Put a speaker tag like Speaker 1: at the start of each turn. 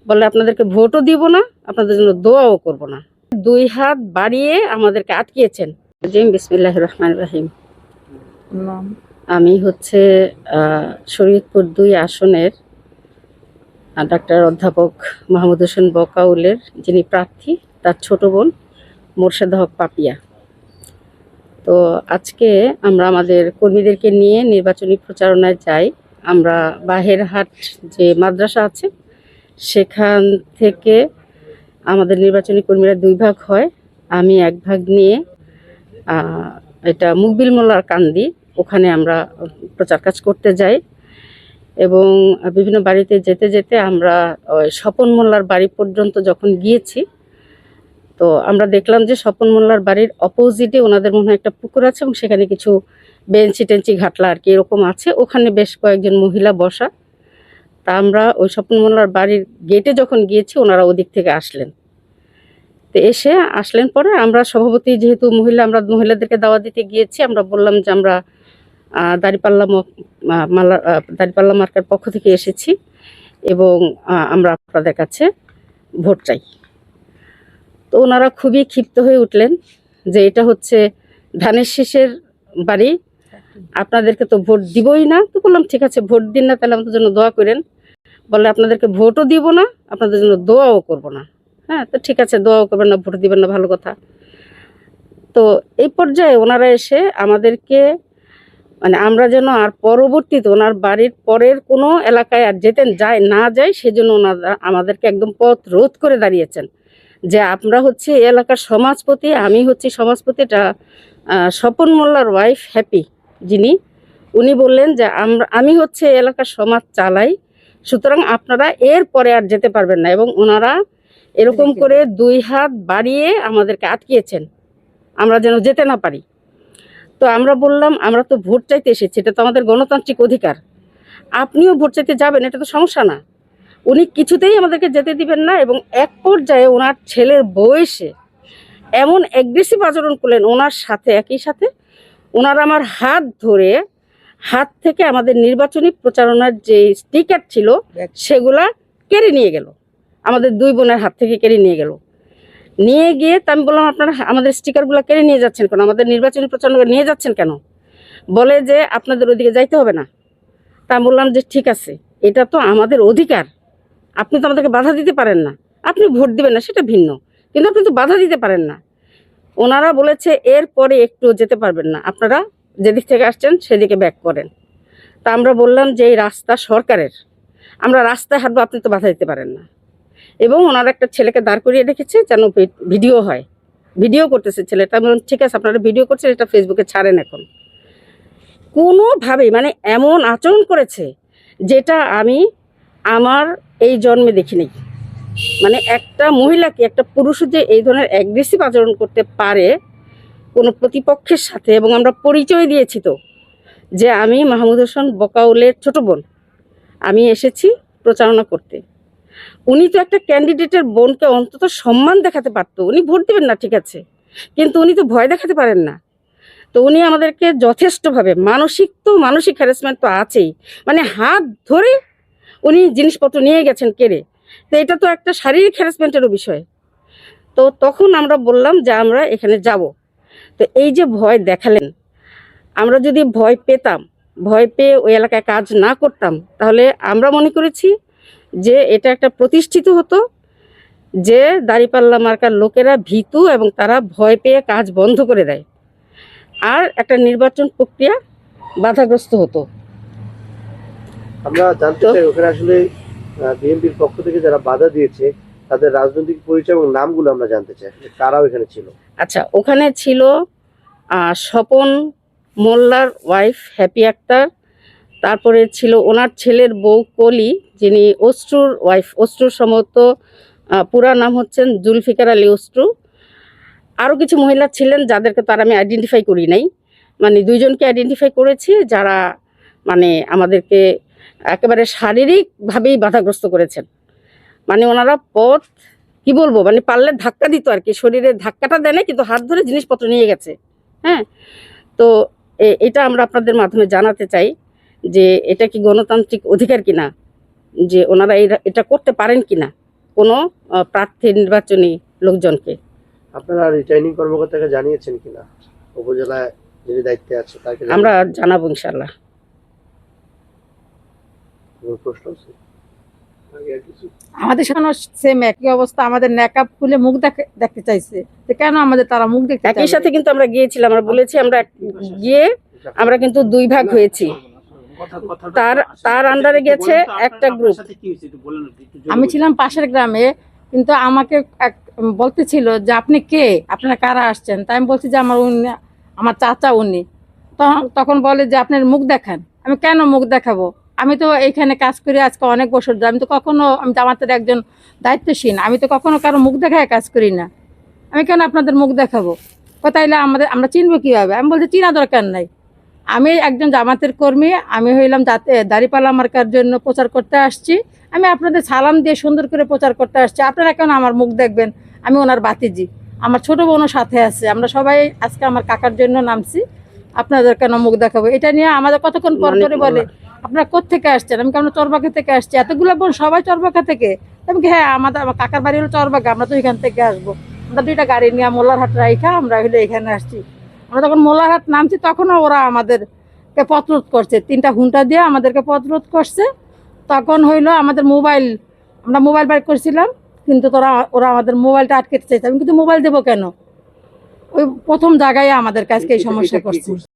Speaker 1: বলে আপনাদেরকে ভোটও দিব না, আপনাদের জন্য দোয়াও করব না। 2 হাত বাড়িয়ে আমাদেরকে আটকিয়েছেন। জি, বিসমিল্লাহির রহমানির রহিম। আমি হচ্ছে শরীয়তপুর 2 আসনের ডাক্তার অধ্যাপক মাহমুদ হোসেন বকাউলের যিনি প্রার্থী, তার ছোট বোন মোর্শেদা হক পাপিয়া। তো আজকে আমরা আমাদের কর্মীদেরকে নিয়ে নির্বাচনী প্রচারণায় যাই। আমরা বাহেরহাট যে মাদ্রাসা আছে সেখান থেকে আমাদের নির্বাচনী কর্মীরা 2 ভাগ হয়। আমি 1 ভাগ নিয়ে এটা মুকবিল মোল্লার কান্দি, ওখানে আমরা প্রচার কাজ করতে যাই এবং বিভিন্ন বাড়িতে যেতে যেতে আমরা স্বপন মোল্লার বাড়ি পর্যন্ত যখন গিয়েছি, তো আমরা দেখলাম যে স্বপন মোল্লার বাড়ির অপোজিটে ওনাদের মনে হয় একটা পুকুর আছে এবং সেখানে কিছু বেঞ্চি টেঞ্চি ঘাটলা আর কি এরকম আছে, ওখানে বেশ কয়েকজন মহিলা বসা। তা আমরা ওই স্বপন মোল্লার বাড়ির গেটে যখন গিয়েছি ওনারা ওদিক থেকে আসলেন। তো আসলেন পরে আমরা সভাপতি যেহেতু মহিলা, আমরা মহিলাদেরকে দাওয়াত দিতে গিয়েছি, আমরা বললাম যে আমরা দাঁড়িপাল্লা মার্কার পক্ষ থেকে এসেছি এবং আমরা আপনাদের কাছে ভোট চাই। তো ওনারা খুবই ক্ষিপ্ত হয়ে উঠলেন যে এটা হচ্ছে ধানের শীষের বাড়ি, আপনাদেরকে তো ভোট দিবই না। তো বললাম ঠিক আছে, ভোট দিন না, তাহলে আমাদের জন্য দোয়া করেন। বলে আপনাদেরকে ভোটও দিব না, আপনাদের জন্য দোয়াও করব না। হ্যাঁ, তো ঠিক আছে, দোয়াও করবেন না, ভোট দিবেন না, ভালো কথা। তো এই পর্যায়ে ওনারা এসে আমাদেরকে মানে আমরা যেন আর পরবর্তীতে ওনার বাড়ির পরের কোনো এলাকায় আর না যায় সেজন্য ওনারা আমাদেরকে একদম পথ রোধ করে দাঁড়িয়েছেন যে আমরা হচ্ছে এই এলাকার সমাজপতি, আমি হচ্ছি সমাজপতিটা স্বপন মোল্লার ওয়াইফ হ্যাপি যিনি, উনি বললেন যে আমি হচ্ছে এই এলাকার সমাজ চালাই, সুতরাং আপনারা এর পরে আর যেতে পারবেন না। এবং ওনারা এরকম করে 2 হাত বাড়িয়ে আমাদেরকে আটকিয়েছেন আমরা যেন যেতে না পারি। তো আমরা বললাম আমরা তো ভোট চাইতে এসেছি, এটা তো আমাদের গণতান্ত্রিক অধিকার, আপনিও ভোট চাইতে যাবেন, এটা তো সমস্যা না। উনি কিছুতেই আমাদেরকে যেতে দিবেন না এবং এক পর্যায়ে ওনার ছেলের বয়সে এমন অ্যাগ্রেসিভ আচরণ করলেন ওনার সাথে, একই সাথে ওনারা আমার হাত থেকে আমাদের নির্বাচনী প্রচারণার যে স্টিকার ছিল সেগুলা কেড়ে নিয়ে গেল, আমাদের 2 বোনের হাত থেকে কেড়ে নিয়ে গেল। নিয়ে গিয়ে তো আমি বললাম আপনারা আমাদের স্টিকারগুলো কেড়ে নিয়ে যাচ্ছেন কেন, আমাদের নির্বাচনী প্রচারণা নিয়ে যাচ্ছেন কেন? বলে যে আপনাদের ওদিকে যাইতে হবে না। তা আমি বললাম যে ঠিক আছে, এটা তো আমাদের অধিকার, আপনি তো আমাদেরকে বাধা দিতে পারেন না, আপনি ভোট দিবেন না সেটা ভিন্ন, কিন্তু আপনি তো বাধা দিতে পারেন না। ওনারা বলেছে এরপরে একটু যেতে পারবেন না, আপনারা যেদিক থেকে আসছেন সেদিকে ব্যাক করেন। তা আমরা বললাম যে এই রাস্তা সরকারের, আমরা রাস্তায় হাঁটবো, আপনি তো বাধা দিতে পারেন না। এবং ওনারা একটা ছেলেকে দাঁড় করিয়ে রেখেছে যেন ভিডিও হয়, ভিডিও করতেছে ছেলেটা। আমি ঠিক আছে, আপনারা ভিডিও করছেন, এটা ফেসবুকে ছাড়েন। এখন কোনোভাবেই মানে এমন আচরণ করেছে যেটা আমি আমার এই জন্মে দেখিনি। মানে একটা মহিলাকে, একটা পুরুষ যে এই ধরনের অ্যাগ্রেসিভ আচরণ করতে পারে কোনো প্রতিপক্ষের সাথে, এবং আমরা পরিচয় দিয়েছি তো যে আমি মাহমুদ হোসেন বকাউলের ছোট বোন, আমি এসেছি প্রচারণা করতে। উনি তো একটা ক্যান্ডিডেটের বোনকে অন্তত সম্মান দেখাতে পারতো, উনি ভোট দেবেন না ঠিক আছে, কিন্তু উনি তো ভয় দেখাতে পারেন না। তো উনি আমাদেরকে যথেষ্টভাবে মানসিক হ্যারাসমেন্ট তো আছেই, মানে হাত ধরে উনি জিনিসপত্র নিয়ে গেছেন কেড়ে। তো এটা তো একটা শারীরিক হ্যারাসমেন্টেরও বিষয়। তো তখন আমরা বললাম যে আমরা এখানে যাব। তো এই যে ভয় দেখালেন, আমরা যদি ভয় পেতাম, ভয় পেয়ে ওই এলাকায় কাজ না করতাম, তাহলে আমরা মনে করেছি যে এটা একটা প্রতিষ্ঠিত হতো যে দাঁড়িপাল্লা মার্কার লোকেরা ভীতু এবং তারা ভয় পেয়ে কাজ বন্ধ করে দেয়, আর একটা নির্বাচন প্রক্রিয়া বাধাগ্রস্ত হতো।
Speaker 2: আমরা জানতে চাই ওখানে আসলে বিএনপির পক্ষ থেকে যারা বাধা দিয়েছে তাদের রাজনৈতিক পরিচয় এবং নামগুলো আমরা জানতে চাই, কারা ওখানে ছিল।
Speaker 1: আচ্ছা, ওখানে ছিল স্বপন মোল্লার ওয়াইফ হ্যাপি আক্তার, তারপরে ছিল ওনার ছেলের বউ কলি, যিনি অস্ট্রুর ওয়াইফ, অস্ট্রুর সম্ভবত পুরা নাম হচ্ছেন জুলফিকার আলী অস্ট্রু। আরও কিছু মহিলা ছিলেন যাদেরকে তার আমি আইডেন্টিফাই করি নাই, মানে 2 জনকে আইডেন্টিফাই করেছি যারা মানে আমাদেরকে একেবারে শারীরিকভাবেই বাধাগ্রস্ত করেছেন। মানে ওনারা পথ কি বলবো, মানে পারলে ধাক্কা দিত আর কি, শরীরে ধাক্কাটা দেয় না কিন্তু হাত ধরে জিনিসপত্র নিয়ে গেছে। হ্যাঁ, তো এটা আমরা আপনাদের মাধ্যমে জানাতে চাই যে এটা কি গণতান্ত্রিক অধিকার কিনা, যে ওনারা এটা করতে পারেন কিনা। কোনো প্রার্থী নির্বাচনী লোকজনকে।
Speaker 2: আপনারা রিটার্নিং কর্মকর্তাকে জানিয়েছেন কিনা, উপজেলায় যিনি দায়িত্বে আছে তাকে?
Speaker 1: আমরা জানাবো ইনশাল্লাহ।
Speaker 2: কোনো প্রশ্ন আছে?
Speaker 3: আমাদের সামনে সেম একই অবস্থা, আমাদের নেকআপ খুলে মুখ দেখতে চাইছে, তো কেন আমাদের তারা মুখ দেখতে
Speaker 1: একই
Speaker 3: চাইবে?
Speaker 1: সাথে কিন্তু আমরা গিয়েছিলাম, আমরা বলেছি আমরা গিয়ে আমরা কিন্তু 2 ভাগ হয়েছি। তার আন্ডারে গেছে একটা গ্রুপ।
Speaker 3: আমি ছিলাম পাশের গ্রামে, কিন্তু আমাকে বলতেছিল যে আপনি কে, আপনারা কারা আসছেন? তাই আমি বলছি যে আমার চাচা উনি। তখন বলে যে আপনার মুখ দেখান। আমি কেন মুখ দেখাবো? আমি তো এইখানে কাজ করি আজকে অনেক বছর ধরে, আমি তো কখনো, আমি জামাতের একজন দায়িত্বশীল, আমি তো কখনো কারো মুখ দেখায় কাজ করি না। আমি কেন আপনাদের মুখ দেখাবো? তাইলে আমরা চিনবো কিভাবে? আমি বলছি চিনা দরকার নাই, আমি একজন জামাতের কর্মী, আমি হইলাম দাঁড়িপাল্লা মার্কার জন্য প্রচার করতে আসছি। আমি আপনাদের সালাম দিয়ে সুন্দর করে প্রচার করতে আসছি, আপনারা কেন আমার মুখ দেখবেন? আমি ওনার বাতিজি, আমার ছোট বোনও সাথে আছে, আমরা সবাই আজকে আমার কাকার জন্য নামছি, আপনাদের কেন মুখ দেখাবো? এটা নিয়ে আমাদের কতক্ষণ পর পরে বলে আপনারা কোত্থেকে আসছেন? আমি কেন চরবাগা থেকে আসছি, এতগুলো বোন সবাই চরবাগা থেকে। আমি কি, হ্যাঁ আমার কাকার বাড়ি হলো চরবাগা, আমরা তো এখান থেকে আসবো। আমরা 2টা গাড়ি নিয়ে মোল্লারহাট রাইখা আমরা হলে এখানে আসছি। আমরা তখন মোল্লারহাট নামছি, তখনও ওরা আমাদেরকে পথরোধ করছে, 3টা হুন্টা দিয়ে আমাদেরকে পথরোধ করছে। তখন হইলো আমরা মোবাইল বাইর করছিলাম, কিন্তু ওরা আমাদের মোবাইলটা আটকে চাইছে। আমি কিন্তু মোবাইল দেবো কেন? ওই প্রথম জায়গায় আমাদের কাছে এই সমস্যা করছে।